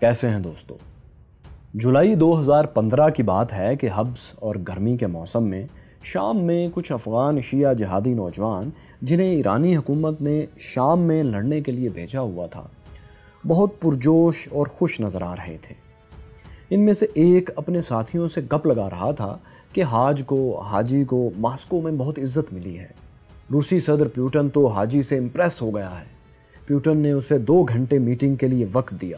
کیسے ہیں دوستو؟ جولائی 2015 کی بات ہے کہ حبس اور گرمی کے موسم میں شام میں کچھ افغان شیعہ جہادی نوجوان جنہیں ایرانی حکومت نے شام میں لڑنے کے لیے بھیجا ہوا تھا بہت پرجوش اور خوش نظر آ رہے تھے۔ ان میں سے ایک اپنے ساتھیوں سے گپ لگا رہا تھا کہ حاجی کو ماسکو میں بہت عزت ملی ہے۔ روسی صدر پیوٹن تو حاجی سے امپریس ہو گیا ہے۔ پیوٹن نے اسے 2 گھنٹے میٹنگ کے لیے وقت دیا۔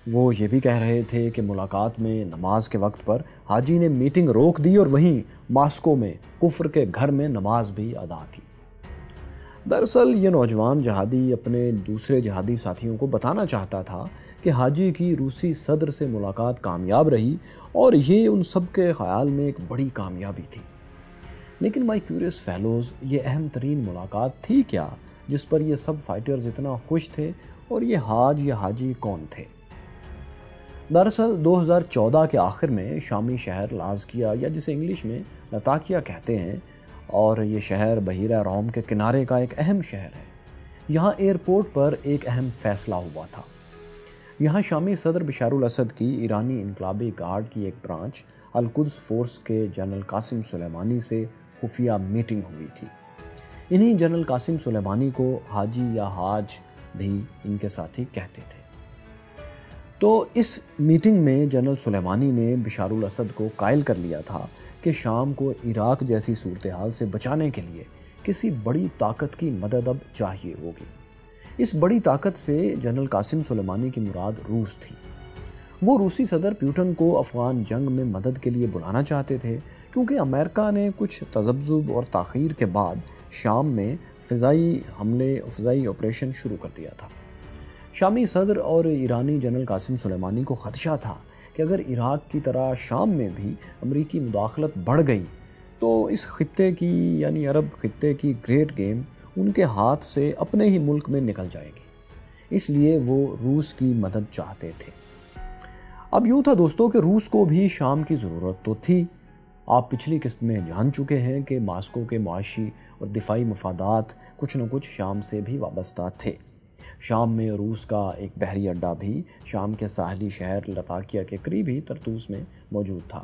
وہ یہ بھی کہہ رہے تھے کہ ملاقات میں نماز کے وقت پر حاجی نے میٹنگ روک دی اور وہیں ماسکو میں کفر کے گھر میں نماز بھی ادا کی۔ دراصل یہ نوجوان جہادی اپنے دوسرے جہادی ساتھیوں کو بتانا چاہتا تھا کہ حاجی کی روسی صدر سے ملاقات کامیاب رہی اور یہ ان سب کے خیال میں ایک بڑی کامیابی تھی۔ لیکن مائی کیوریس فیلوز، یہ اہم ترین ملاقات تھی کیا جس پر یہ سب فائٹرز اتنا خوش تھے، اور یہ حاجی کون تھے؟ دراصل 2014 کے آخر میں شامی شہر لازکیہ، یا جسے انگلش میں لتاکیہ کہتے ہیں، اور یہ شہر بحیرہ روم کے کنارے کا ایک اہم شہر ہے۔ یہاں ایئرپورٹ پر ایک اہم فیصلہ ہوا تھا۔ یہاں شامی صدر بشار الاسد کی ایرانی انقلابی گارڈ کی ایک برانچ القدس فورس کے جنرل قاسم سلیمانی سے خفیہ میٹنگ ہوئی تھی۔ انہی جنرل قاسم سلیمانی کو حاجی یا حاج بھی ان کے ساتھی کہتے تھے۔ تو اس میٹنگ میں جنرل سلیمانی نے بشار الاسد کو قائل کر لیا تھا کہ شام کو عراق جیسی صورتحال سے بچانے کے لیے کسی بڑی طاقت کی مدد اب چاہیے ہوگی۔ اس بڑی طاقت سے جنرل قاسم سلیمانی کی مراد روس تھی۔ وہ روسی صدر پیوٹن کو افغان جنگ میں مدد کے لیے بلانا چاہتے تھے، کیونکہ امریکہ نے کچھ تذبذب اور تاخیر کے بعد شام میں فضائی آپریشن شروع کر دیا تھا۔ شامی صدر اور ایرانی جنرل قاسم سلیمانی کو خدشہ تھا کہ اگر عراق کی طرح شام میں بھی امریکی مداخلت بڑھ گئی تو اس خطے کی یعنی عرب خطے کی گریٹ گیم ان کے ہاتھ سے اپنے ہی ملک میں نکل جائے گی۔ اس لیے وہ روس کی مدد چاہتے تھے۔ اب یوں تھا دوستوں کہ روس کو بھی شام کی ضرورت تو تھی۔ آپ پچھلی قسط میں جان چکے ہیں کہ ماسکو کے معاشی اور دفاعی مفادات کچھ نہ کچھ شام سے بھی وابستہ تھے۔ شام میں روس کا ایک بحری اڈہ بھی شام کے ساحلی شہر لتاکیہ کے قریب ہی طرطوس میں موجود تھا۔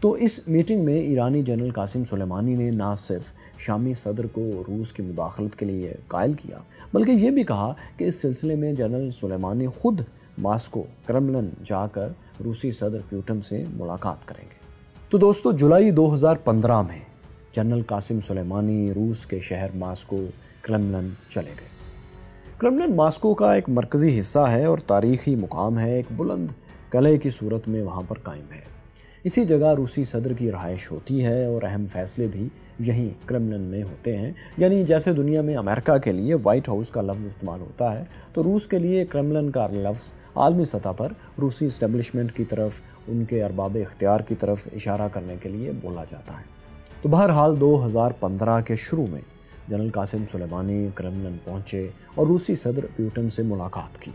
تو اس میٹنگ میں ایرانی جنرل قاسم سلیمانی نے نہ صرف شامی صدر کو روس کی مداخلت کے لیے قائل کیا، بلکہ یہ بھی کہا کہ اس سلسلے میں جنرل سلیمانی خود ماسکو کرملن جا کر روسی صدر پیوٹن سے ملاقات کریں گے۔ تو دوستو، جولائی 2015 میں جنرل قاسم سلیمانی روس کے شہر ماسکو کرملن چلے گئے۔ کرملن ماسکو کا ایک مرکزی حصہ ہے اور تاریخی مقام ہے، ایک بلند قلعے کی صورت میں وہاں پر قائم ہے۔ اسی جگہ روسی صدر کی رہائش ہوتی ہے اور اہم فیصلے بھی یہیں کرملن میں ہوتے ہیں۔ یعنی جیسے دنیا میں امریکہ کے لیے وائٹ ہاؤس کا لفظ استعمال ہوتا ہے، تو روس کے لیے کرملن کا لفظ عالمی سطح پر روسی اسٹیبلشمنٹ کی طرف، ان کے ارباب اختیار کی طرف اشارہ کرنے کے لیے بولا جاتا ہے۔ تو بہرحال 2015 کے شروع میں جنرل قاسم سلیمانی کرملن پہنچے اور روسی صدر پیوٹن سے ملاقات کی۔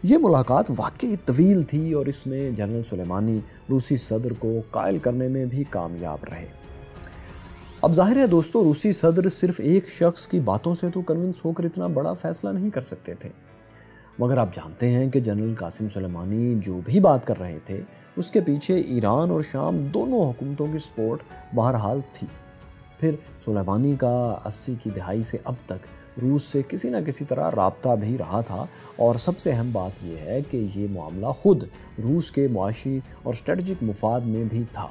یہ ملاقات واقعی طویل تھی اور اس میں جنرل سلیمانی روسی صدر کو قائل کرنے میں بھی کامیاب رہے۔ اب ظاہر ہے دوستو، روسی صدر صرف ایک شخص کی باتوں سے تو کنونس ہو کر اتنا بڑا فیصلہ نہیں کر سکتے تھے، مگر آپ جانتے ہیں کہ جنرل قاسم سلیمانی جو بھی بات کر رہے تھے اس کے پیچھے ایران اور شام دونوں حکومتوں کی سپورٹ بہرحال تھی۔ پھر سلیمانی کا 80 کی دہائی سے اب تک روس سے کسی نہ کسی طرح رابطہ بھی رہا تھا، اور سب سے اہم بات یہ ہے کہ یہ معاملہ خود روس کے معاشی اور اسٹریٹجک مفاد میں بھی تھا۔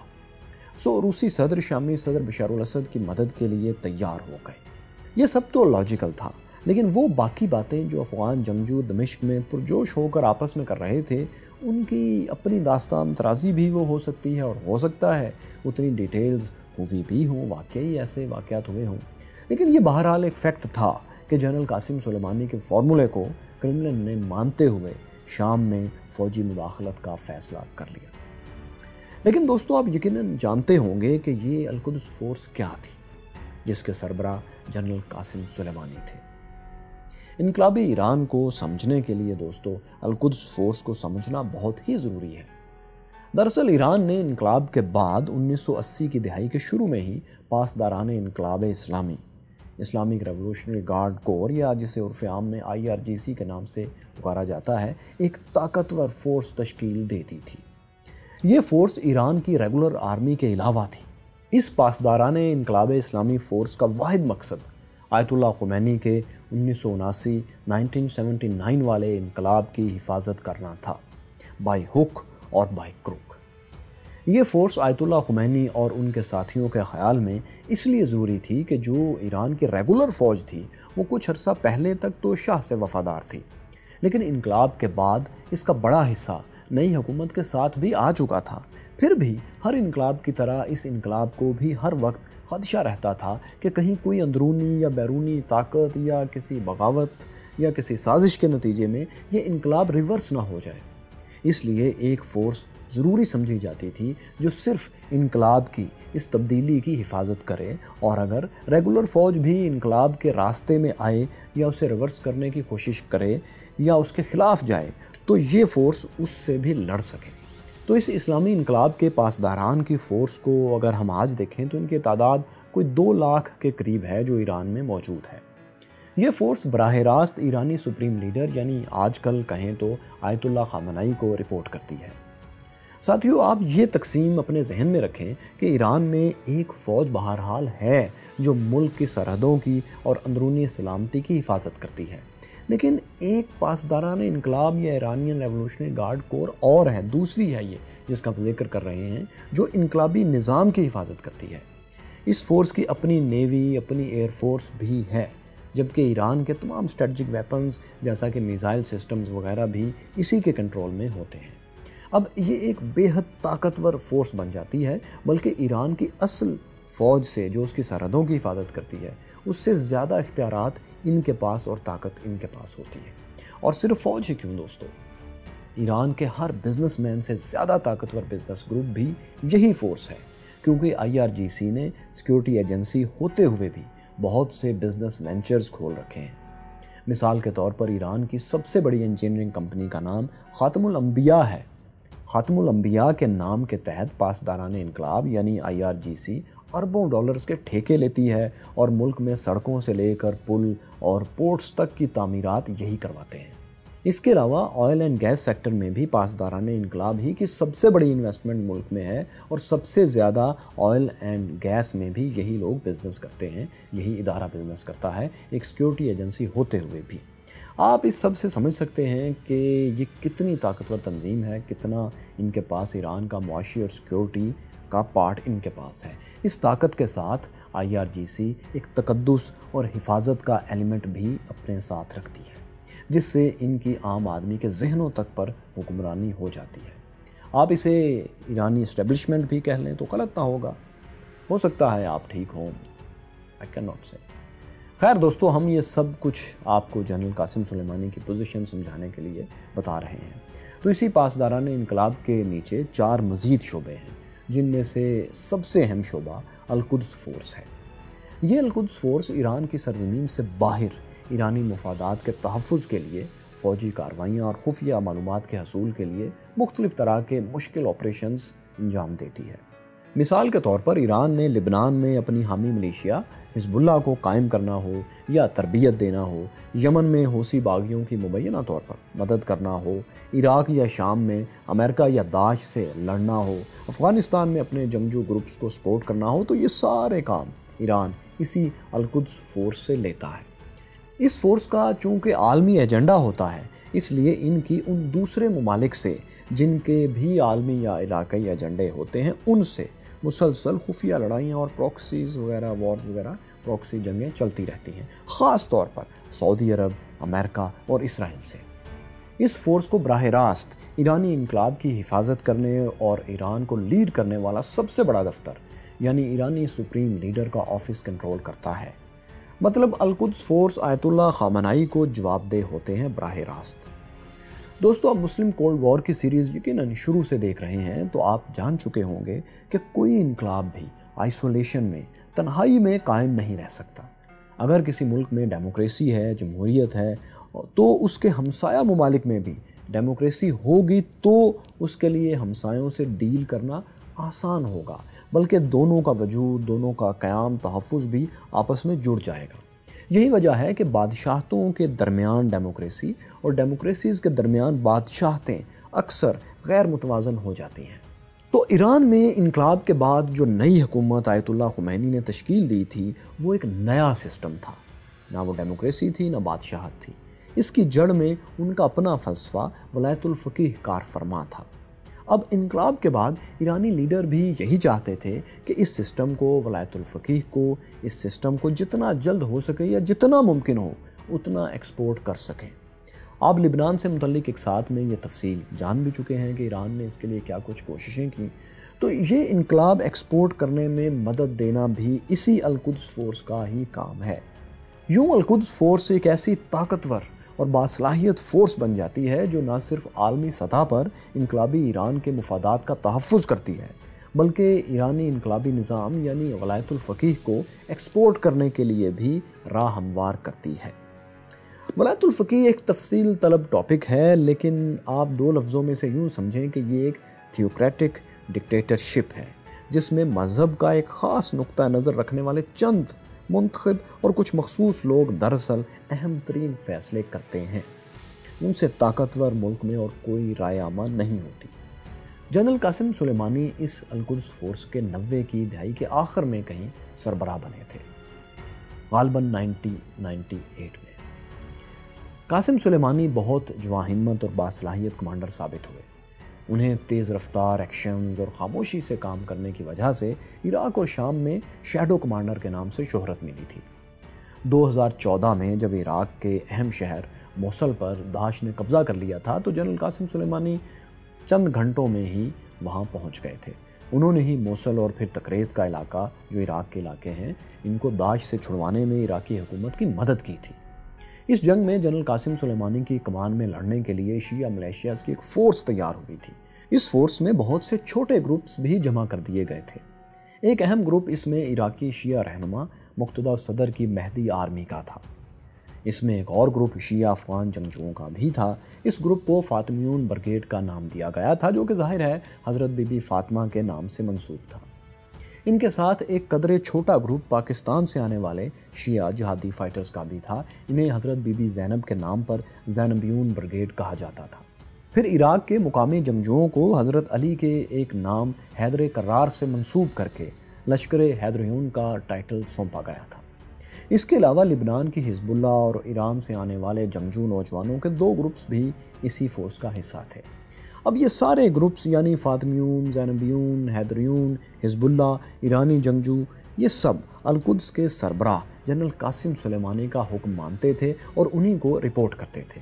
روسی صدر شامی صدر بشار الاسد کی مدد کے لیے تیار ہو گئے۔ یہ سب تو لاجیکل تھا، لیکن وہ باقی باتیں جو افغان جنگجو دمشق میں پرجوش ہو کر آپس میں کر رہے تھے، ان کی اپنی داستان ترازی بھی وہ ہو سکتی ہے، اور ہو سکتا ہے اتنی ڈیٹیلز ہوئی بھی ہوں، واقعی ایسے واقعات ہوئے ہوں۔ لیکن یہ بہرحال ایک فیکٹ تھا کہ جنرل قاسم سلیمانی کے فارمولے کو کرملن نے مانتے ہوئے شام میں فوجی مداخلت کا فیصلہ کر لیا۔ لیکن دوستو، آپ یقیناً جانتے ہوں گے کہ یہ القدس فورس کیا تھی جس کے سربراہ جنرل قاسم سلیمانی تھے۔ انقلابی ایران کو سمجھنے کے لیے دوستو، القدس فورس کو سمجھنا بہت ہی ضروری ہے۔ دراصل ایران نے انقلاب کے بعد 1980 کی دہائی کے شروع میں ہی پاسداران انقلاب اسلامی اسلامک ریولوشنری گارڈ کور یا جسے عرف عام میں IRGC کے نام سے پکارا جاتا ہے ایک طاقتور فورس تشکیل دیتی تھی۔ یہ فورس ایران کی ریگولر آرمی کے علاوہ تھی۔ اس پاسدارانہ انقلاب اسلامی فورس کا واحد مقصد آیت اللہ خمینی کے 1979 والے انقلاب کی حفاظت کرنا تھا، بائی ہک اور بائی کروک۔ یہ فورس آیت اللہ خمینی اور ان کے ساتھیوں کے خیال میں اس لیے ضروری تھی کہ جو ایران کی ریگولر فوج تھی وہ کچھ عرصہ پہلے تک تو شاہ سے وفادار تھی، لیکن انقلاب کے بعد اس کا بڑا حصہ نئی حکومت کے ساتھ بھی آ چکا تھا۔ پھر بھی ہر انقلاب کی طرح اس انقلاب کو بھی ہر وقت خدشہ رہتا تھا کہ کہیں کوئی اندرونی یا بیرونی طاقت یا کسی بغاوت یا کسی سازش کے نتیجے میں یہ انقلاب ریورس نہ ہو جائے۔ اس لیے ایک فورس ضروری سمجھی جاتی تھی جو صرف انقلاب کی اس تبدیلی کی حفاظت کرے، اور اگر ریگولر فوج بھی انقلاب کے راستے میں آئے یا اسے ریورس کرنے کی کوشش کرے یا اس کے خلاف جائے تو یہ فورس اس سے بھی لڑ سکے۔ تو اس اسلامی انقلاب کے پاسداران کی فورس کو اگر ہم آج دیکھیں تو ان کی تعداد کوئی 2 لاکھ کے قریب ہے جو ایران میں موجود ہے۔ یہ فورس براہ راست ایرانی سپریم لیڈر یعنی آج کل کہیں تو آیت اللہ خامنائی کو رپورٹ کرتی ہے۔ ساتھیو، آپ یہ تقسیم اپنے ذہن میں رکھیں کہ ایران میں ایک فوج بہرحال ہے جو ملک کی سرحدوں کی اور اندرونی سلامتی کی حفاظت کرتی ہے، لیکن ایک پاسدارانہ انقلاب یا ایرانین ریولوشنری گارڈ کور اور ہے، دوسری ہے یہ جس کا ذکر کر رہے ہیں، جو انقلابی نظام کی حفاظت کرتی ہے۔ اس فورس کی اپنی نیوی، اپنی ایئر فورس بھی ہے، جبکہ ایران کے تمام اسٹریٹجک ویپنز جیسا کہ میزائل سسٹمز وغیرہ بھی اسی کے کنٹرول میں ہوتے ہیں۔ اب یہ ایک بے حد طاقتور فورس بن جاتی ہے، بلکہ ایران کی اصل فوج سے جو اس کی سرحدوں کی حفاظت کرتی ہے اس سے زیادہ اختیارات ان کے پاس اور طاقت ان کے پاس ہوتی ہے۔ اور صرف فوج ہی کیوں دوستو، ایران کے ہر بزنس مین سے زیادہ طاقتور بزنس گروپ بھی یہی فورس ہے، کیونکہ IRGC نے سیکیورٹی ایجنسی ہوتے ہوئے بھی بہت سے بزنس وینچرز کھول رکھے ہیں۔ مثال کے طور پر ایران کی سب سے بڑی انجینئرنگ کمپنی کا نام خاتم الانبیاء ہے۔ خاتم الانبیاء کے نام کے تحت پاسدارانہ انقلاب یعنی IRGC اربوں ڈالرز کے ٹھیکے لیتی ہے اور ملک میں سڑکوں سے لے کر پل اور پورٹس تک کی تعمیرات یہی کرواتے ہیں۔ اس کے علاوہ آئل اینڈ گیس سیکٹر میں بھی پاسدارانہ انقلاب ہی کی سب سے بڑی انویسٹمنٹ ملک میں ہے، اور سب سے زیادہ آئل اینڈ گیس میں بھی یہی لوگ بزنس کرتے ہیں، یہی ادارہ بزنس کرتا ہے، ایک سیکیورٹی ایجنسی ہوتے ہوئے بھی۔ آپ اس سب سے سمجھ سکتے ہیں کہ یہ کتنی طاقتور تنظیم ہے، کتنا ان کے پاس ایران کا معاشی اور سیکیورٹی کا پارٹ ان کے پاس ہے۔ اس طاقت کے ساتھ IRGC ایک تقدس اور حفاظت کا ایلیمنٹ بھی اپنے ساتھ رکھتی ہے، جس سے ان کی عام آدمی کے ذہنوں تک پر حکمرانی ہو جاتی ہے۔ آپ اسے ایرانی اسٹیبلشمنٹ بھی کہہ لیں تو غلط نہ ہوگا، ہو سکتا ہے آپ ٹھیک ہوں، I cannot say۔ خیر دوستو، ہم یہ سب کچھ آپ کو جنرل قاسم سلیمانی کی پوزیشن سمجھانے کے لیے بتا رہے ہیں۔ تو اسی پاسدارانہ انقلاب کے نیچے 4 مزید شعبے ہیں، جن میں سے سب سے اہم شعبہ القدس فورس ہے۔ یہ القدس فورس ایران کی سرزمین سے باہر ایرانی مفادات کے تحفظ کے لیے فوجی کارروائیاں اور خفیہ معلومات کے حصول کے لیے مختلف طرح کے مشکل آپریشنز انجام دیتی ہے۔ مثال کے طور پر ایران نے لبنان میں اپنی حامی ملیشیا حزب اللہ کو قائم کرنا ہو یا تربیت دینا ہو، یمن میں حوثی باغیوں کی مبینہ طور پر مدد کرنا ہو، عراق یا شام میں امریکہ یا داعش سے لڑنا ہو، افغانستان میں اپنے جنگجو گروپس کو سپورٹ کرنا ہو، تو یہ سارے کام ایران اسی القدس فورس سے لیتا ہے۔ اس فورس کا چونکہ عالمی ایجنڈا ہوتا ہے، اس لیے ان کی ان دوسرے ممالک سے جن کے بھی عالمی یا علاقائی ایجنڈے ہوتے ہیں ان سے مسلسل خفیہ لڑائیاں اور پروکسیز وغیرہ، وارز وغیرہ، پروکسی جنگیں چلتی رہتی ہیں، خاص طور پر سعودی عرب، امریکہ اور اسرائیل سے۔ اس فورس کو براہ راست ایرانی انقلاب کی حفاظت کرنے اور ایران کو لیڈ کرنے والا سب سے بڑا دفتر یعنی ایرانی سپریم لیڈر کا آفس کنٹرول کرتا ہے۔ مطلب القدس فورس آیت اللہ خامنائی کو جواب دہ ہوتے ہیں براہ راست۔ دوستو، اب مسلم کولڈ وار کی سیریز یقیناً شروع سے دیکھ رہے ہیں تو آپ جان چکے ہوں گے کہ کوئی انقلاب بھی آئسولیشن میں، تنہائی میں قائم نہیں رہ سکتا۔ اگر کسی ملک میں ڈیموکریسی ہے، جمہوریت ہے، تو اس کے ہمسایہ ممالک میں بھی ڈیموکریسی ہوگی تو اس کے لیے ہمسایوں سے ڈیل کرنا آسان ہوگا، بلکہ دونوں کا وجود، دونوں کا قیام، تحفظ بھی آپس میں جڑ جائے گا۔ یہی وجہ ہے کہ بادشاہتوں کے درمیان ڈیموکریسی اور ڈیموکریسیز کے درمیان بادشاہتیں اکثر غیر متوازن ہو جاتی ہیں۔ تو ایران میں انقلاب کے بعد جو نئی حکومت آیت اللہ خمینی نے تشکیل دی تھی وہ ایک نیا سسٹم تھا، نہ وہ ڈیموکریسی تھی نہ بادشاہت تھی۔ اس کی جڑ میں ان کا اپنا فلسفہ ولایت الفقیہ کار فرما تھا۔ اب انقلاب کے بعد ایرانی لیڈر بھی یہی چاہتے تھے کہ اس سسٹم کو، ولایت الفقیہ کو، اس سسٹم کو جتنا جلد ہو سکے یا جتنا ممکن ہو اتنا ایکسپورٹ کر سکیں۔ آپ لبنان سے متعلق ایک ساتھ میں یہ تفصیل جان بھی چکے ہیں کہ ایران نے اس کے لیے کیا کچھ کوششیں کی۔ تو یہ انقلاب ایکسپورٹ کرنے میں مدد دینا بھی اسی القدس فورس کا ہی کام ہے۔ یوں القدس فورس ایک ایسی طاقتور اور باصلاحیت فورس بن جاتی ہے جو نہ صرف عالمی سطح پر انقلابی ایران کے مفادات کا تحفظ کرتی ہے بلکہ ایرانی انقلابی نظام یعنی ولایت الفقیہ کو ایکسپورٹ کرنے کے لیے بھی راہ ہموار کرتی ہے۔ ولایت الفقیہ ایک تفصیل طلب ٹاپک ہے، لیکن آپ دو لفظوں میں سے یوں سمجھیں کہ یہ ایک تھیوکریٹک ڈکٹیٹرشپ ہے جس میں مذہب کا ایک خاص نقطہ نظر رکھنے والے چند منتخب اور کچھ مخصوص لوگ دراصل اہم ترین فیصلے کرتے ہیں۔ ان سے طاقتور ملک میں اور کوئی رائے عامہ نہیں ہوتی۔ جنرل قاسم سلیمانی اس القدس فورس کے 90 کی دہائی کے آخر میں کہیں سربراہ بنے تھے، غالباً 1998 میں۔ قاسم سلیمانی بہت جواں ہمت اور باصلاحیت کمانڈر ثابت ہوئے۔ انہیں تیز رفتار ایکشنز اور خاموشی سے کام کرنے کی وجہ سے عراق اور شام میں شیڈو کمانڈر کے نام سے شہرت ملی تھی۔ 2014 میں جب عراق کے اہم شہر موصل پر داعش نے قبضہ کر لیا تھا تو جنرل قاسم سلیمانی چند گھنٹوں میں ہی وہاں پہنچ گئے تھے۔ انہوں نے ہی موصل اور پھر تکریت کا علاقہ جو عراق کے علاقے ہیں ان کو داعش سے چھڑوانے میں عراقی حکومت کی مدد کی تھی۔ اس جنگ میں جنرل قاسم سلیمانی کی کمان میں لڑنے کے لیے شیعہ ملیشیاز کی ایک فورس تیار ہوئی تھی۔ اس فورس میں بہت سے چھوٹے گروپس بھی جمع کر دیے گئے تھے۔ ایک اہم گروپ اس میں عراقی شیعہ رہنما مقتدیٰ صدر کی مہدی آرمی کا تھا۔ اس میں ایک اور گروپ شیعہ افغان جنگجوؤں کا بھی تھا۔ اس گروپ کو فاطمیون برگیڈ کا نام دیا گیا تھا جو کہ ظاہر ہے حضرت بی بی فاطمہ کے نام سے منسوب تھا۔ ان کے ساتھ ایک قدرے چھوٹا گروپ پاکستان سے آنے والے شیعہ جہادی فائٹرز کا بھی تھا۔ انہیں حضرت بی بی زینب کے نام پر زینبیون برگیڈ کہا جاتا تھا۔ پھر عراق کے مقامی جنگجوؤں کو حضرت علی کے ایک نام حیدر کرار سے منسوب کر کے لشکر حیدریون کا ٹائٹل سونپا گیا تھا۔ اس کے علاوہ لبنان کی حزب اللہ اور ایران سے آنے والے جنگجو نوجوانوں کے 2 گروپس بھی اسی فورس کا حصہ تھے۔ اب یہ سارے گروپس یعنی فاطمیون، زینبیون، حیدریون، حزب اللہ، ایرانی جنگجو، یہ سب القدس کے سربراہ جنرل قاسم سلیمانی کا حکم مانتے تھے اور انہی کو رپورٹ کرتے تھے۔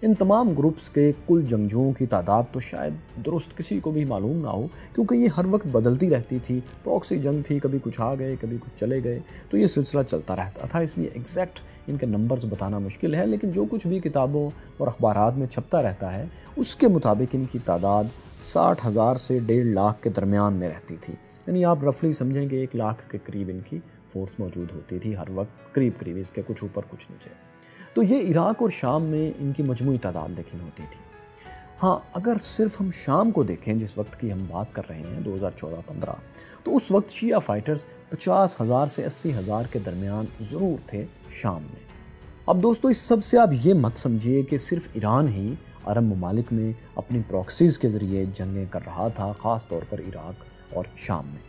ان تمام گروپس کے کل جنگجوؤں کی تعداد تو شاید درست کسی کو بھی معلوم نہ ہو کیونکہ یہ ہر وقت بدلتی رہتی تھی۔ پراکسی جنگ تھی، کبھی کچھ آ گئے کبھی کچھ چلے گئے، تو یہ سلسلہ چلتا رہتا تھا، اس لیے ایگزیکٹ ان کے نمبرز بتانا مشکل ہے، لیکن جو کچھ بھی کتابوں اور اخبارات میں چھپتا رہتا ہے اس کے مطابق ان کی تعداد 60,000 سے 1.5 لاکھ کے درمیان میں رہتی تھی۔ یعنی آپ رفلی سمجھیں کہ 1 لاکھ کے قریب ان کی فورس موجود ہوتی تھی ہر وقت، قریب اس کے کچھ اوپر کچھ نیچے۔ تو یہ عراق اور شام میں ان کی مجموعی تعداد لیکن ہوتی تھی۔ ہاں، اگر صرف ہم شام کو دیکھیں جس وقت کی ہم بات کر رہے ہیں 2014-15، تو اس وقت شیعہ فائٹرز 50,000 سے 80,000 کے درمیان ضرور تھے شام میں۔ اب دوستو اس سب سے آپ یہ مت سمجھیے کہ صرف ایران ہی عرب ممالک میں اپنی پراکسیز کے ذریعے جنگیں کر رہا تھا، خاص طور پر عراق اور شام میں۔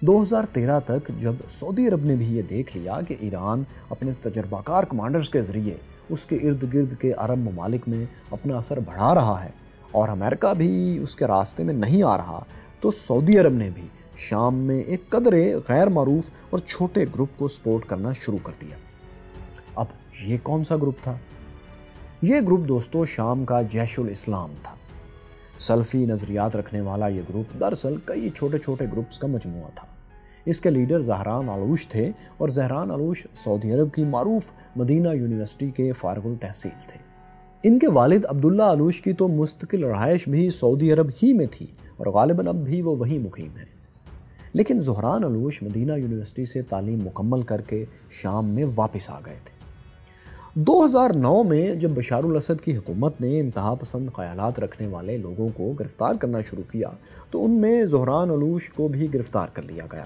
2013 تک جب سعودی عرب نے بھی یہ دیکھ لیا کہ ایران اپنے تجربہ کار کمانڈرز کے ذریعے اس کے ارد گرد کے عرب ممالک میں اپنا اثر بڑھا رہا ہے اور امریکہ بھی اس کے راستے میں نہیں آ رہا، تو سعودی عرب نے بھی شام میں ایک قدرے غیر معروف اور چھوٹے گروپ کو سپورٹ کرنا شروع کر دیا۔ اب یہ کون سا گروپ تھا؟ یہ گروپ دوستو شام کا جیش الاسلام تھا۔ سلفی نظریات رکھنے والا یہ گروپ دراصل کئی چھوٹے چھوٹے گروپس کا مجموعہ تھا۔ اس کے لیڈر زہران علوش تھے اور زہران علوش سعودی عرب کی معروف مدینہ یونیورسٹی کے فارغ التحصیل تھے۔ ان کے والد عبداللہ علوش کی تو مستقل رہائش بھی سعودی عرب ہی میں تھی اور غالباً اب بھی وہ وہیں مقیم ہیں، لیکن زہران علوش مدینہ یونیورسٹی سے تعلیم مکمل کر کے شام میں واپس آ گئے تھے۔ 2009 میں جب بشار الاسد کی حکومت نے انتہا پسند خیالات رکھنے والے لوگوں کو گرفتار کرنا شروع کیا تو ان میں زہران علوش کو بھی گرفتار کر لیا گیا۔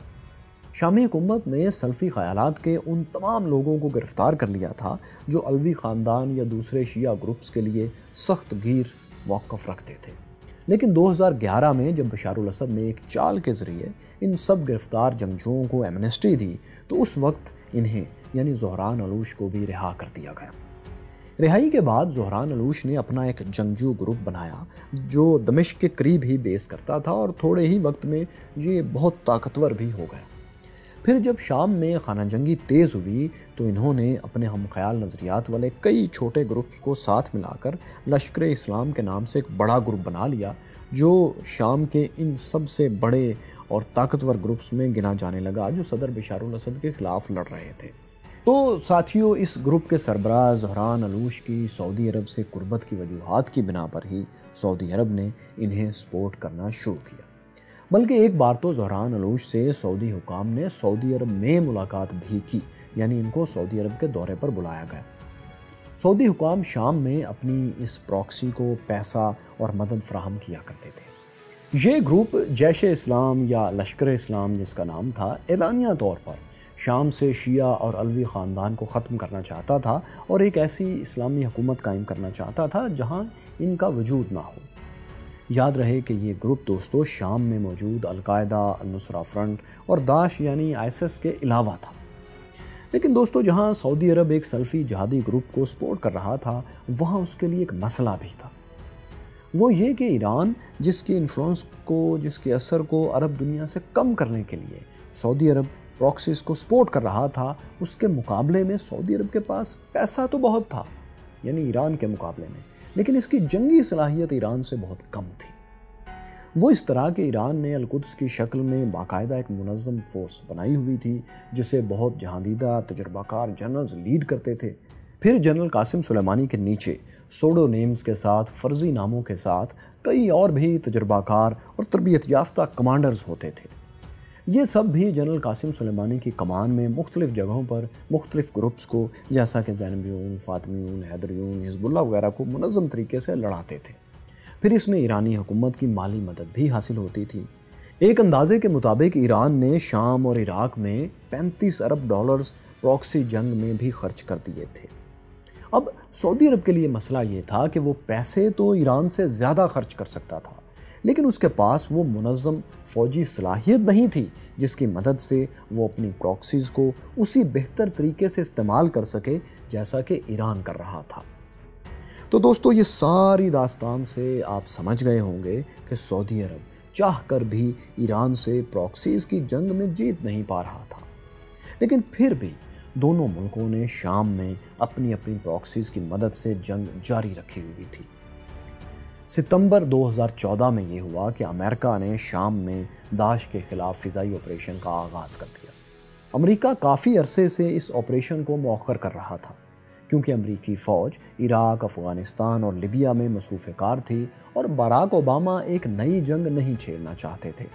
شامی حکومت نے سلفی خیالات کے ان تمام لوگوں کو گرفتار کر لیا تھا جو علوی خاندان یا دوسرے شیعہ گروپس کے لیے سخت گیر موقف رکھتے تھے۔ لیکن 2011 میں جب بشار الاسد نے ایک چال کے ذریعے ان سب گرفتار جنگجوؤں کو ایمنسٹی دی تو اس وقت انہیں یعنی زہران علوش کو بھی رہا کر دیا گیا۔ رہائی کے بعد زہران علوش نے اپنا ایک جنگجو گروپ بنایا جو دمشق کے قریب ہی بیس کرتا تھا اور تھوڑے ہی وقت میں یہ بہت طاقتور بھی ہو گیا۔ پھر جب شام میں خانہ جنگی تیز ہوئی تو انہوں نے اپنے ہم خیال نظریات والے کئی چھوٹے گروپس کو ساتھ ملا کر لشکر اسلام کے نام سے ایک بڑا گروپ بنا لیا جو شام کے ان سب سے بڑے اور طاقتور گروپس میں گنا جانے لگا جو صدر بشار الاسد کے خلاف لڑ رہے تھے۔ تو ساتھیوں، اس گروپ کے سربراہ زہران علوش کی سعودی عرب سے قربت کی وجوہات کی بنا پر ہی سعودی عرب نے انہیں سپورٹ کرنا شروع کیا، بلکہ ایک بار تو زہران علوش سے سعودی حکام نے سعودی عرب میں ملاقات بھی کی، یعنی ان کو سعودی عرب کے دورے پر بلایا گیا۔ سعودی حکام شام میں اپنی اس پراکسی کو پیسہ اور مدد فراہم کیا کرتے تھے۔ یہ گروپ جیش اسلام یا لشکر اسلام جس کا نام تھا، اعلانیہ طور پر شام سے شیعہ اور علوی خاندان کو ختم کرنا چاہتا تھا اور ایک ایسی اسلامی حکومت قائم کرنا چاہتا تھا جہاں ان کا وجود نہ ہو۔ یاد رہے کہ یہ گروپ دوستو شام میں موجود القاعدہ، النصرہ فرنٹ اور داعش یعنی ISIS کے علاوہ تھا۔ لیکن دوستو جہاں سعودی عرب ایک سلفی جہادی گروپ کو سپورٹ کر رہا تھا، وہاں اس کے لیے ایک مسئلہ بھی تھا۔ وہ یہ کہ ایران جس کے انفلوئنس کو، جس کے اثر کو عرب دنیا سے کم کرنے کے لیے سعودی عرب پراکسیز کو سپورٹ کر رہا تھا، اس کے مقابلے میں سعودی عرب کے پاس پیسہ تو بہت تھا، یعنی ایران کے مقابلے میں، لیکن اس کی جنگی صلاحیت ایران سے بہت کم تھی۔ وہ اس طرح کہ ایران نے القدس کی شکل میں باقاعدہ ایک منظم فورس بنائی ہوئی تھی جسے بہت جہاندیدہ تجربہ کار جنرلز لیڈ کرتے تھے۔ پھر جنرل قاسم سلیمانی کے نیچے سوڈو نیمز کے ساتھ، فرضی ناموں کے ساتھ کئی اور بھی تجربہ کار اور تربیت یافتہ کمانڈرز ہوتے تھے۔ یہ سب بھی جنرل قاسم سلیمانی کی کمان میں مختلف جگہوں پر مختلف گروپس کو جیسا کہ زینبیون، فاطمیون، حیدریون، حزب اللہ وغیرہ کو منظم طریقے سے لڑاتے تھے۔ پھر اس میں ایرانی حکومت کی مالی مدد بھی حاصل ہوتی تھی۔ ایک اندازے کے مطابق ایران نے شام اور عراق میں 35 ارب ڈالرز پراکسی جنگ میں بھی خرچ کر دیے تھے۔ اب سعودی عرب کے لیے مسئلہ یہ تھا کہ وہ پیسے تو ایران سے زیادہ خرچ کر سکتا تھا، لیکن اس کے پاس وہ منظم فوجی صلاحیت نہیں تھی جس کی مدد سے وہ اپنی پراکسیز کو اسی بہتر طریقے سے استعمال کر سکے جیسا کہ ایران کر رہا تھا۔ تو دوستو یہ ساری داستان سے آپ سمجھ گئے ہوں گے کہ سعودی عرب چاہ کر بھی ایران سے پراکسیز کی جنگ میں جیت نہیں پا رہا تھا، لیکن پھر بھی دونوں ملکوں نے شام میں اپنی اپنی پراکسیز کی مدد سے جنگ جاری رکھی ہوئی تھی۔ ستمبر 2014 میں یہ ہوا کہ امریکہ نے شام میں داعش کے خلاف فضائی آپریشن کا آغاز کر دیا۔ امریکہ کافی عرصے سے اس آپریشن کو مؤخر کر رہا تھا کیونکہ امریکی فوج عراق، افغانستان اور لیبیا میں مصروف کار تھی اور باراک اوباما ایک نئی جنگ نہیں چھیڑنا چاہتے تھے۔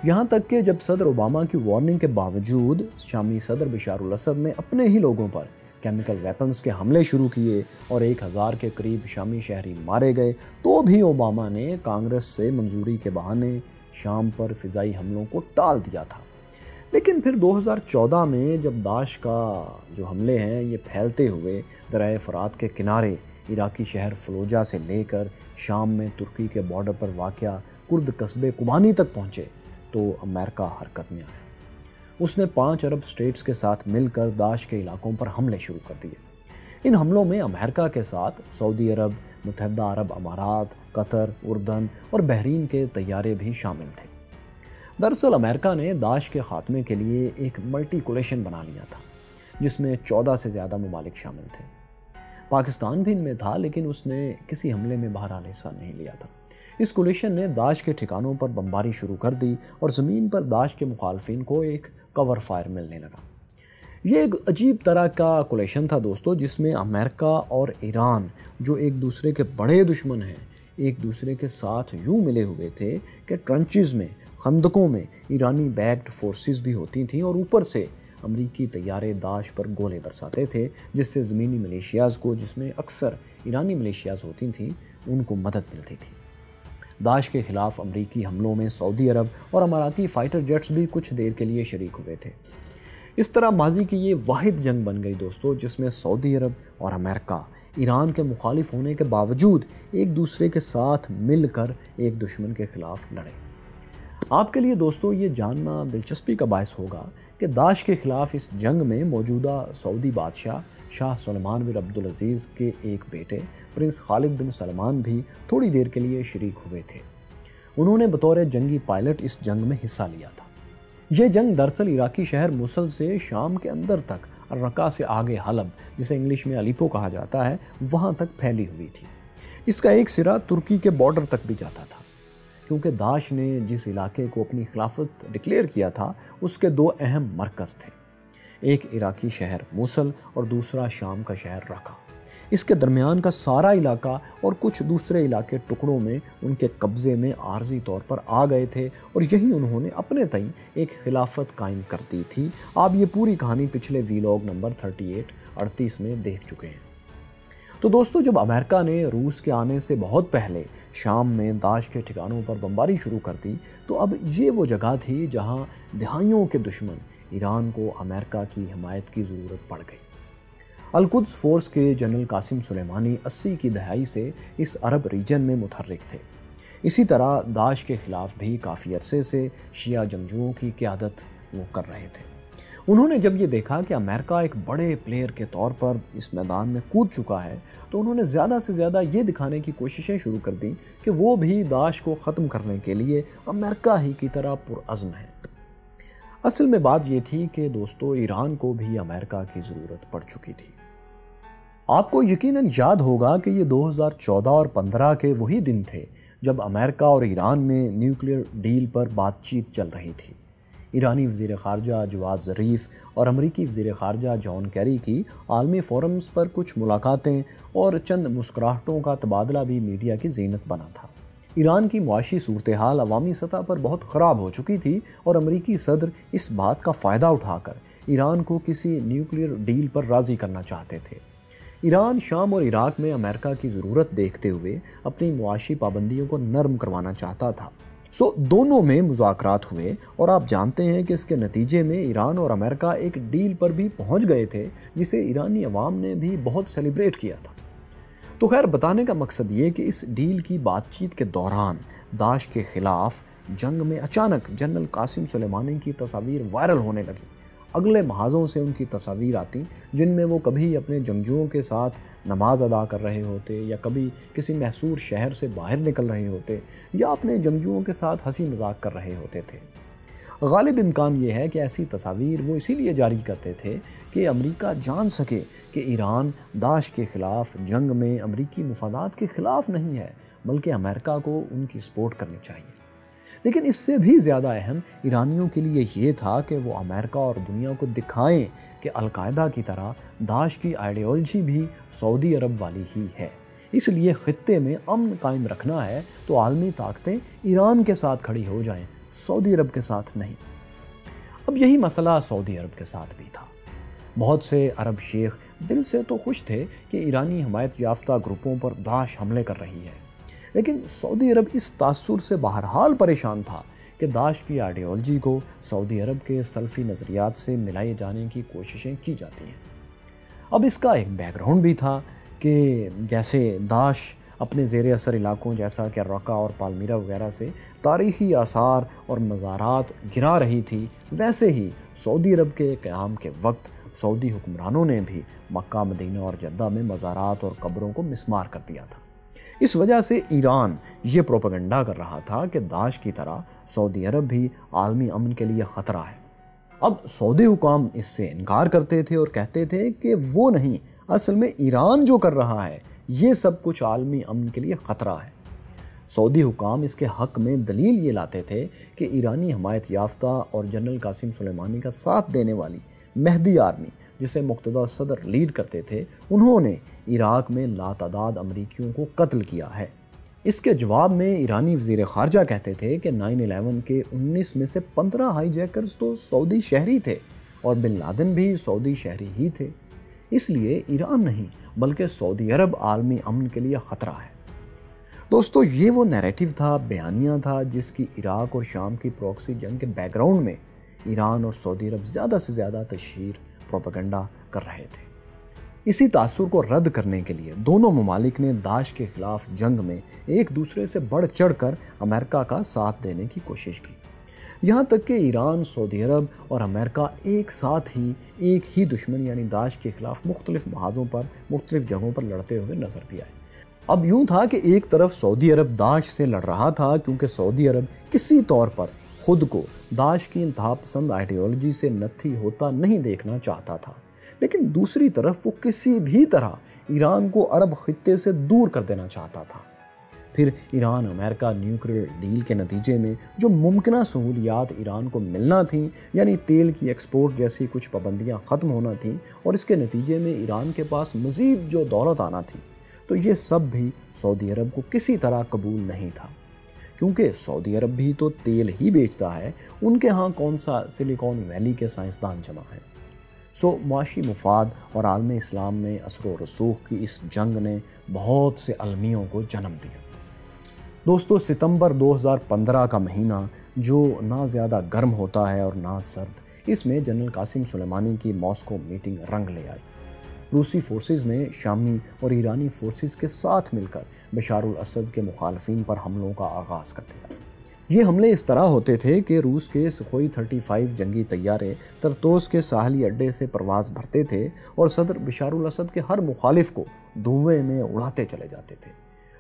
یہاں تک کہ جب صدر اوباما کی وارننگ کے باوجود شامی صدر بشار الاسد نے اپنے ہی لوگوں پر کیمیکل ویپنز کے حملے شروع کیے اور 1000 کے قریب شامی شہری مارے گئے، تو بھی اوباما نے کانگریس سے منظوری کے بہانے شام پر فضائی حملوں کو ٹال دیا تھا۔ لیکن پھر 2014 میں جب داعش کا جو حملے ہیں یہ پھیلتے ہوئے دریائے فرات کے کنارے عراقی شہر فلوجہ سے لے کر شام میں ترکی کے بارڈر پر واقع کرد قصبے کبانی تک پہنچے تو امریکہ حرکت میں آیا۔ اس نے 5 عرب اسٹیٹس کے ساتھ مل کر داعش کے علاقوں پر حملے شروع کر دیے۔ ان حملوں میں امریکہ کے ساتھ سعودی عرب، متحدہ عرب امارات، قطر، اردن اور بحرین کے طیارے بھی شامل تھے۔ دراصل امریکہ نے داعش کے خاتمے کے لیے ایک ملٹی کولیشن بنا لیا تھا جس میں 14 سے زیادہ ممالک شامل تھے۔ پاکستان بھی ان میں تھا، لیکن اس نے کسی حملے میں بہرحال حصہ نہیں لیا تھا۔ اس کولیشن نے داعش کے ٹھکانوں پر بمباری شروع کر دی اور زمین پر داعش کے مخالفین کو ایک کور فائر ملنے لگا۔ یہ ایک عجیب طرح کا کولیشن تھا دوستو، جس میں امریکہ اور ایران جو ایک دوسرے کے بڑے دشمن ہیں، ایک دوسرے کے ساتھ یوں ملے ہوئے تھے کہ ٹرنچز میں، خندقوں میں ایرانی بیکڈ فورسز بھی ہوتی تھیں اور اوپر سے امریکی طیارے داعش پر گولے برساتے تھے، جس سے زمینی ملیشیاز کو، جس میں اکثر ایرانی ملیشیاز ہوتی تھیں، ان کو مدد ملتی تھی۔ داعش کے خلاف امریکی حملوں میں سعودی عرب اور اماراتی فائٹر جیٹس بھی کچھ دیر کے لیے شریک ہوئے تھے۔ اس طرح ماضی کی یہ واحد جنگ بن گئی دوستو، جس میں سعودی عرب اور امریکہ ایران کے مخالف ہونے کے باوجود ایک دوسرے کے ساتھ مل کر ایک دشمن کے خلاف لڑے۔ آپ کے لیے دوستو یہ جاننا دلچسپی کا باعث ہوگا کہ داعش کے خلاف اس جنگ میں موجودہ سعودی بادشاہ شاہ سلمان بن عبدالعزیز کے ایک بیٹے پرنس خالد بن سلمان بھی تھوڑی دیر کے لیے شریک ہوئے تھے۔ انہوں نے بطور جنگی پائلٹ اس جنگ میں حصہ لیا تھا۔ یہ جنگ دراصل عراقی شہر موصل سے شام کے اندر تک الرقہ سے آگے حلب، جسے انگلش میں الیپو کہا جاتا ہے، وہاں تک پھیلی ہوئی تھی۔ اس کا ایک سرا ترکی کے بارڈر تک بھی جاتا تھا، کیونکہ داعش نے جس علاقے کو اپنی خلافت ڈکلیئر کیا تھا اس کے دو اہم مرکز تھے، ایک عراقی شہر موصل اور دوسرا شام کا شہر رقہ۔ اس کے درمیان کا سارا علاقہ اور کچھ دوسرے علاقے ٹکڑوں میں ان کے قبضے میں عارضی طور پر آ گئے تھے، اور یہی انہوں نے اپنے تئیں ایک خلافت قائم کر دی تھی۔ آپ یہ پوری کہانی پچھلے ویلاگ نمبر 38 میں دیکھ چکے ہیں۔ تو دوستو، جب امریکہ نے روس کے آنے سے بہت پہلے شام میں داعش کے ٹھکانوں پر بمباری شروع کر دی، تو اب یہ وہ جگہ تھی جہاں دہائیوں کے دشمن ایران کو امریکہ کی حمایت کی ضرورت پڑ گئی۔ القدس فورس کے جنرل قاسم سلیمانی 80 کی دہائی سے اس عرب ریجن میں متحرک تھے۔ اسی طرح داعش کے خلاف بھی کافی عرصے سے شیعہ جنگجوؤں کی قیادت وہ کر رہے تھے۔ انہوں نے جب یہ دیکھا کہ امریکہ ایک بڑے پلیئر کے طور پر اس میدان میں کود چکا ہے، تو انہوں نے زیادہ سے زیادہ یہ دکھانے کی کوششیں شروع کر دیں کہ وہ بھی داعش کو ختم کرنے کے لیے امریکہ ہی کی طرح پرعزم ہیں۔ اصل میں بات یہ تھی کہ دوستو، ایران کو بھی امریکہ کی ضرورت پڑ چکی تھی۔ آپ کو یقیناً یاد ہوگا کہ یہ 2014 اور 15 کے وہی دن تھے جب امریکہ اور ایران میں نیوکلیئر ڈیل پر بات چیت چل رہی تھی۔ ایرانی وزیر خارجہ جواد ظریف اور امریکی وزیر خارجہ جان کیری کی عالمی فورمز پر کچھ ملاقاتیں اور چند مسکراہٹوں کا تبادلہ بھی میڈیا کی زینت بنا تھا۔ ایران کی معاشی صورتحال عوامی سطح پر بہت خراب ہو چکی تھی، اور امریکی صدر اس بات کا فائدہ اٹھا کر ایران کو کسی نیوکلیئر ڈیل پر راضی کرنا چاہتے تھے۔ ایران شام اور عراق میں امریکہ کی ضرورت دیکھتے ہوئے اپنی معاشی پابندیوں کو نرم کروانا چاہتا تھا۔ دونوں میں مذاکرات ہوئے، اور آپ جانتے ہیں کہ اس کے نتیجے میں ایران اور امریکہ ایک ڈیل پر بھی پہنچ گئے تھے، جسے ایرانی عوام نے بھی بہت سیلیبریٹ کیا تھا۔ تو خیر، بتانے کا مقصد یہ کہ اس ڈیل کی بات چیت کے دوران داعش کے خلاف جنگ میں اچانک جنرل قاسم سلیمانی کی تصاویر وائرل ہونے لگی۔ اگلے محاذوں سے ان کی تصاویر آتی، جن میں وہ کبھی اپنے جنگجوؤں کے ساتھ نماز ادا کر رہے ہوتے، یا کبھی کسی محصور شہر سے باہر نکل رہے ہوتے، یا اپنے جنگجوؤں کے ساتھ ہنسی مذاق کر رہے ہوتے تھے۔ غالب امکان یہ ہے کہ ایسی تصاویر وہ اسی لیے جاری کرتے تھے کہ امریکہ جان سکے کہ ایران داعش کے خلاف جنگ میں امریکی مفادات کے خلاف نہیں ہے، بلکہ امریکہ کو ان کی سپورٹ کرنی چاہیے۔ لیکن اس سے بھی زیادہ اہم ایرانیوں کے لیے یہ تھا کہ وہ امریکہ اور دنیا کو دکھائیں کہ القاعدہ کی طرح داعش کی آئیڈیالوجی بھی سعودی عرب والی ہی ہے۔ اس لیے خطے میں امن قائم رکھنا ہے تو عالمی طاقتیں ایران کے ساتھ کھڑی ہو جائیں، سعودی عرب کے ساتھ نہیں۔ اب یہی مسئلہ سعودی عرب کے ساتھ بھی تھا۔ بہت سے عرب شیخ دل سے تو خوش تھے کہ ایرانی حمایت یافتہ گروپوں پر داعش حملے کر رہی ہے، لیکن سعودی عرب اس تاثر سے بہرحال پریشان تھا کہ داعش کی آئیڈیالوجی کو سعودی عرب کے سلفی نظریات سے ملائے جانے کی کوششیں کی جاتی ہیں۔ اب اس کا ایک بیک گراؤنڈ بھی تھا کہ جیسے داعش اپنے زیر اثر علاقوں جیسا کہ رقہ اور پالمیرا وغیرہ سے تاریخی آثار اور مزارات گرا رہی تھی، ویسے ہی سعودی عرب کے قیام کے وقت سعودی حکمرانوں نے بھی مکہ، مدینہ اور جدہ میں مزارات اور قبروں کو مسمار کر دیا تھا۔ اس وجہ سے ایران یہ پروپیگنڈا کر رہا تھا کہ داعش کی طرح سعودی عرب بھی عالمی امن کے لیے خطرہ ہے۔ اب سعودی حکام اس سے انکار کرتے تھے اور کہتے تھے کہ وہ نہیں، اصل میں ایران جو کر رہا ہے یہ سب کچھ عالمی امن کے لیے خطرہ ہے۔ سعودی حکام اس کے حق میں دلیل یہ لاتے تھے کہ ایرانی حمایت یافتہ اور جنرل قاسم سلیمانی کا ساتھ دینے والی مہدی آرمی، جسے مقتدی صدر لیڈ کرتے تھے، انہوں نے عراق میں لاتعداد امریکیوں کو قتل کیا ہے۔ اس کے جواب میں ایرانی وزیر خارجہ کہتے تھے کہ 9/11 کے 19 میں سے 15 ہائی جیکرز تو سعودی شہری تھے، اور بن لادن بھی سعودی شہری ہی تھے۔ اس لیے ایران نہیں بلکہ سعودی عرب عالمی امن کے لیے خطرہ ہے۔ دوستو یہ وہ نیریٹو تھا، بیانیہ تھا جس کی عراق اور شام کی پروکسی جنگ کے بیک گراؤنڈ میں ایران اور سعودی عرب زیادہ سے زیادہ تشہیر پروپیگنڈا کر رہے تھے۔ اسی تاثر کو رد کرنے کے لیے دونوں ممالک نے داعش کے خلاف جنگ میں ایک دوسرے سے بڑھ چڑھ کر امریکہ کا ساتھ دینے کی کوشش کی، یہاں تک کہ ایران، سعودی عرب اور امریکہ ایک ساتھ ایک ہی دشمن یعنی داعش کے خلاف مختلف محاذوں پر مختلف جگہوں پر لڑتے ہوئے نظر بھی آئے۔ اب یوں تھا کہ ایک طرف سعودی عرب داعش سے لڑ رہا تھا کیونکہ سعودی عرب کسی طور پر خود کو داعش کی انتہا پسند آئیڈیالوجی سے نتھی ہوتا نہیں دیکھنا چاہتا تھا، لیکن دوسری طرف وہ کسی بھی طرح ایران کو عرب خطے سے دور کر دینا چاہتا تھا۔ پھر ایران امریکہ نیوکلیئر ڈیل کے نتیجے میں جو ممکنہ سہولیات ایران کو ملنا تھیں، یعنی تیل کی ایکسپورٹ جیسی کچھ پابندیاں ختم ہونا تھیں اور اس کے نتیجے میں ایران کے پاس مزید جو دولت آنا تھی، تو یہ سب بھی سعودی عرب کو کسی طرح قبول نہیں تھا، کیونکہ سعودی عرب بھی تو تیل ہی بیچتا ہے، ان کے ہاں کون سا سلیکون ویلی کے سائنسدان جمع ہیں۔ معاشی مفاد اور عالم اسلام میں اثر و رسوخ کی اس جنگ نے بہت سے المیوں کو جنم دیا۔ دوستو ستمبر 2015 کا مہینہ جو نہ زیادہ گرم ہوتا ہے اور نہ سرد، اس میں جنرل قاسم سلیمانی کی ماسکو میٹنگ رنگ لے آئی۔ روسی فورسز نے شامی اور ایرانی فورسز کے ساتھ مل کر بشار الاسد کے مخالفین پر حملوں کا آغاز کر دیا۔ یہ حملے اس طرح ہوتے تھے کہ روس کے سخوئی 35 جنگی طیارے طرطوس کے ساحلی اڈے سے پرواز بھرتے تھے اور صدر بشار الاسد کے ہر مخالف کو دھوئیں میں اڑاتے چلے جاتے تھے۔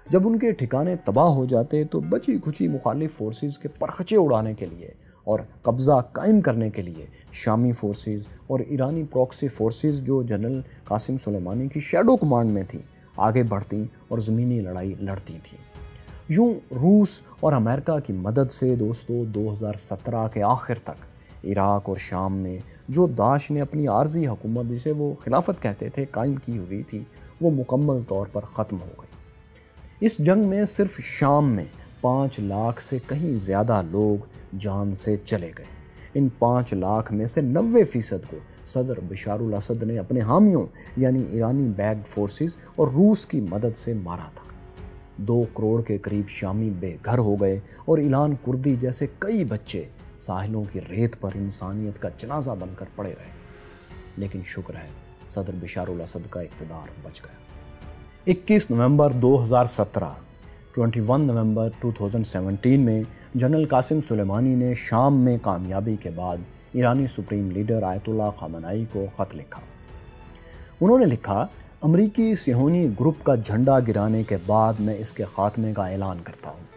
جب ان کے ٹھکانے تباہ ہو جاتے تو بچی کھچی مخالف فورسز کے پرخچے اڑانے کے لیے اور قبضہ قائم کرنے کے لیے شامی فورسز اور ایرانی پروکسی فورسز جو جنرل قاسم سلیمانی کی شیڈو کمانڈ میں تھیں آگے بڑھتیں اور زمینی لڑائی لڑتی تھیں۔ یوں روس اور امریکہ کی مدد سے دوستو 2017 کے آخر تک عراق اور شام میں جو داعش نے اپنی عارضی حکومت جسے وہ خلافت کہتے تھے قائم کی ہوئی تھی، وہ مکمل طور پر ختم ہو گئی۔ اس جنگ میں صرف شام میں 5 لاکھ سے کہیں زیادہ لوگ جان سے چلے گئے۔ ان 5 لاکھ میں سے 90% کو صدر بشار الاسد نے اپنے حامیوں یعنی ایرانی بیکڈ فورسز اور روس کی مدد سے مارا تھا۔ 2 کروڑ کے قریب شامی بے گھر ہو گئے اور اعلان کردی جیسے کئی بچے ساحلوں کی ریت پر انسانیت کا جنازہ بن کر پڑے رہے، لیکن شکر ہے صدر بشار الاسد کا اقتدار بچ گیا۔ 21 نومبر 2017 21 نومبر 2017 میں جنرل قاسم سلیمانی نے شام میں کامیابی کے بعد ایرانی سپریم لیڈر آیت اللہ خامنائی کو خط لکھا۔ انہوں نے لکھا، امریکی صہیونی گروپ کا جھنڈا گرانے کے بعد میں اس کے خاتمے کا اعلان کرتا ہوں۔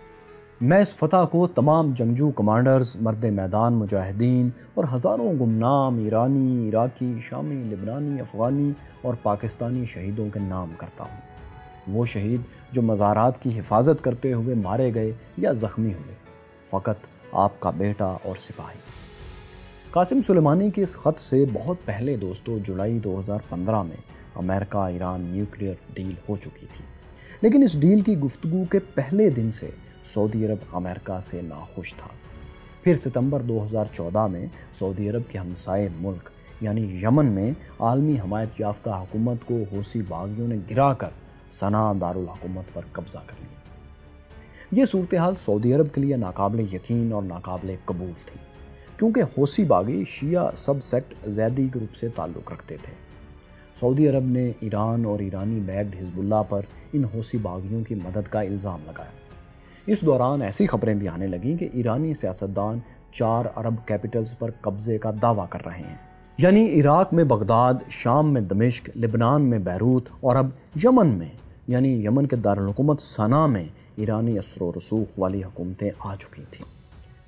میں اس فتح کو تمام جنگجو کمانڈرز، مرد میدان مجاہدین اور ہزاروں گمنام ایرانی، عراقی، شامی، لبنانی، افغانی اور پاکستانی شہیدوں کے نام کرتا ہوں۔ وہ شہید جو مزارات کی حفاظت کرتے ہوئے مارے گئے یا زخمی ہوئے، فقط آپ کا بیٹا اور سپاہی۔ قاسم سلیمانی کے اس خط سے بہت پہلے دوستو جولائی 2015 میں امریکہ ایران نیوکلیئر ڈیل ہو چکی تھی، لیکن اس ڈیل کی گفتگو کے پہلے دن سے سعودی عرب امریکہ سے ناخوش تھا۔ پھر ستمبر 2014 میں سعودی عرب کے ہمسائے ملک یعنی یمن میں عالمی حمایت یافتہ حکومت کو حوثی باغیوں نے گرا کر صنعاء دارالحکومت پر قبضہ کر لیا۔ یہ صورتحال سعودی عرب کے لیے ناقابل یقین اور ناقابل قبول تھی، کیونکہ حوثی باغی شیعہ سب سیکٹ زیدی گروپ سے تعلق رکھتے تھے۔ سعودی عرب نے ایران اور ایرانی بیکڈ حزب اللہ پر ان حوثی باغیوں کی مدد کا الزام لگایا۔ اس دوران ایسی خبریں بھی آنے لگیں کہ ایرانی سیاستدان 4 عرب کیپٹلز پر قبضے کا دعویٰ کر رہے ہیں، یعنی عراق میں بغداد، شام میں دمشق، لبنان میں بیروت اور اب یمن میں یعنی یمن کے دارالحکومت صنعاء میں ایرانی اثر و رسوخ والی حکومتیں آ چکی تھیں۔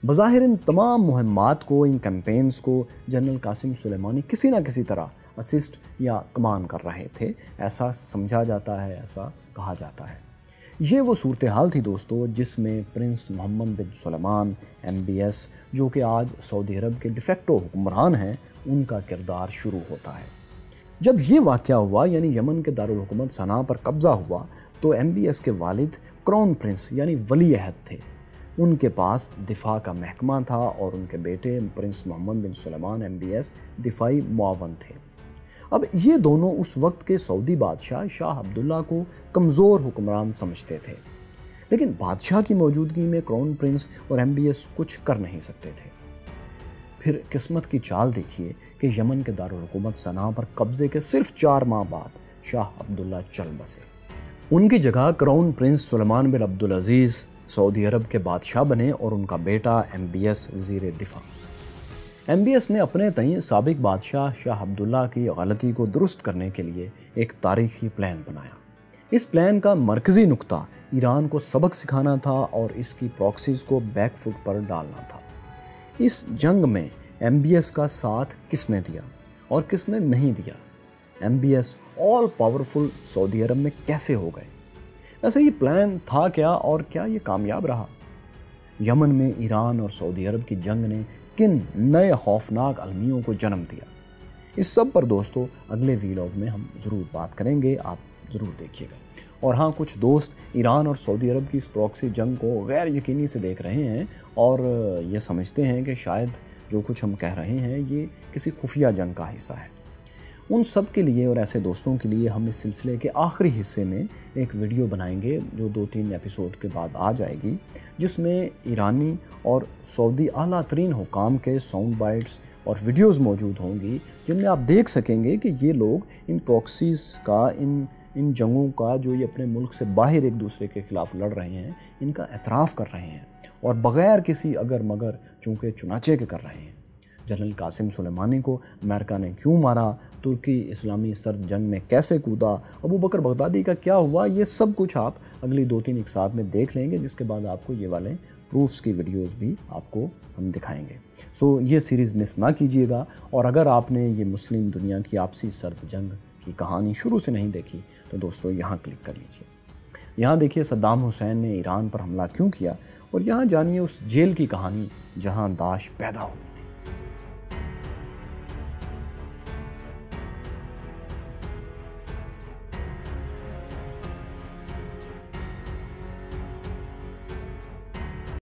بظاہر ان تمام مہمات کو، ان کیمپینز کو جنرل قاسم سلیمانی کسی نہ کسی طرح اسسٹ یا کمان کر رہے تھے، ایسا سمجھا جاتا ہے، ایسا کہا جاتا ہے۔ یہ وہ صورتحال تھی دوستو جس میں پرنس محمد بن سلمان MBS جو کہ آج سعودی عرب کے ڈیفیکٹو حکمران ہیں، ان کا کردار شروع ہوتا ہے۔ جب یہ واقعہ ہوا یعنی یمن کے دارالحکومت صنعاء پر قبضہ ہوا تو MBS کے والد کرون پرنس یعنی ولی عہد تھے، ان کے پاس دفاع کا محکمہ تھا اور ان کے بیٹے پرنس محمد بن سلمان MBS دفاعی معاون تھے۔ اب یہ دونوں اس وقت کے سعودی بادشاہ شاہ عبداللہ کو کمزور حکمران سمجھتے تھے، لیکن بادشاہ کی موجودگی میں کراؤن پرنس اور MBS کچھ کر نہیں سکتے تھے۔ پھر قسمت کی چال دیکھیے کہ یمن کے دارالحکومت صنعا پر قبضے کے صرف 4 ماہ بعد شاہ عبداللہ چل بسے۔ ان کی جگہ کراؤن پرنس سلمان بن عبدالعزیز سعودی عرب کے بادشاہ بنے اور ان کا بیٹا MBS وزیر دفاع۔ MBS نے اپنے تئیں سابق بادشاہ شاہ عبداللہ کی غلطی کو درست کرنے کے لیے ایک تاریخی پلان بنایا۔ اس پلان کا مرکزی نقطہ ایران کو سبق سکھانا تھا اور اس کی پراکسیز کو بیک فٹ پر ڈالنا تھا۔ اس جنگ میں MBS کا ساتھ کس نے دیا اور کس نے نہیں دیا؟ MBS آل پاورفل سعودی عرب میں کیسے ہو گئے؟ ویسے یہ پلان تھا کیا اور کیا یہ کامیاب رہا؟ یمن میں ایران اور سعودی عرب کی جنگ نے کن نئے خوفناک المیوں کو جنم دیا؟ اس سب پر دوستو اگلے ویلاگ میں ہم ضرور بات کریں گے، آپ ضرور دیکھیے گا۔ اور ہاں، کچھ دوست ایران اور سعودی عرب کی اس پراکسی جنگ کو غیر یقینی سے دیکھ رہے ہیں اور یہ سمجھتے ہیں کہ شاید جو کچھ ہم کہہ رہے ہیں یہ کسی خفیہ جنگ کا حصہ ہے۔ ان سب کے لیے اور ایسے دوستوں کے لیے ہم اس سلسلے کے آخری حصے میں ایک ویڈیو بنائیں گے جو 2-3 ایپیسوڈ کے بعد آ جائے گی، جس میں ایرانی اور سعودی اعلیٰ ترین حکام کے ساؤنڈ بائٹس اور ویڈیوز موجود ہوں گی، جن میں آپ دیکھ سکیں گے کہ یہ لوگ ان پراکسیز کا، ان جنگوں کا جو یہ اپنے ملک سے باہر ایک دوسرے کے خلاف لڑ رہے ہیں، ان کا اعتراف کر رہے ہیں اور بغیر کسی اگر مگر چونکہ چنانچہ کے کر رہے ہیں۔ جنرل قاسم سلیمانی کو امریکہ نے کیوں مارا، ترکی اسلامی سرد جنگ میں کیسے کودا، ابو بکر بغدادی کا کیا ہوا، یہ سب کچھ آپ اگلی 2-3 ایک ساتھ میں دیکھ لیں گے، جس کے بعد آپ کو یہ والے پروفز کی ویڈیوز بھی آپ کو ہم دکھائیں گے۔ یہ سیریز مس نہ کیجیے گا، اور اگر آپ نے یہ مسلم دنیا کی آپسی سرد جنگ کی کہانی شروع سے نہیں دیکھی تو دوستو یہاں کلک کر لیجیے۔ یہاں دیکھیے صدام حسین نے ایران پر حملہ کیوں کیا، اور یہاں جانیے اس جیل کی کہانی جہاں داعش پیدا ہوئی۔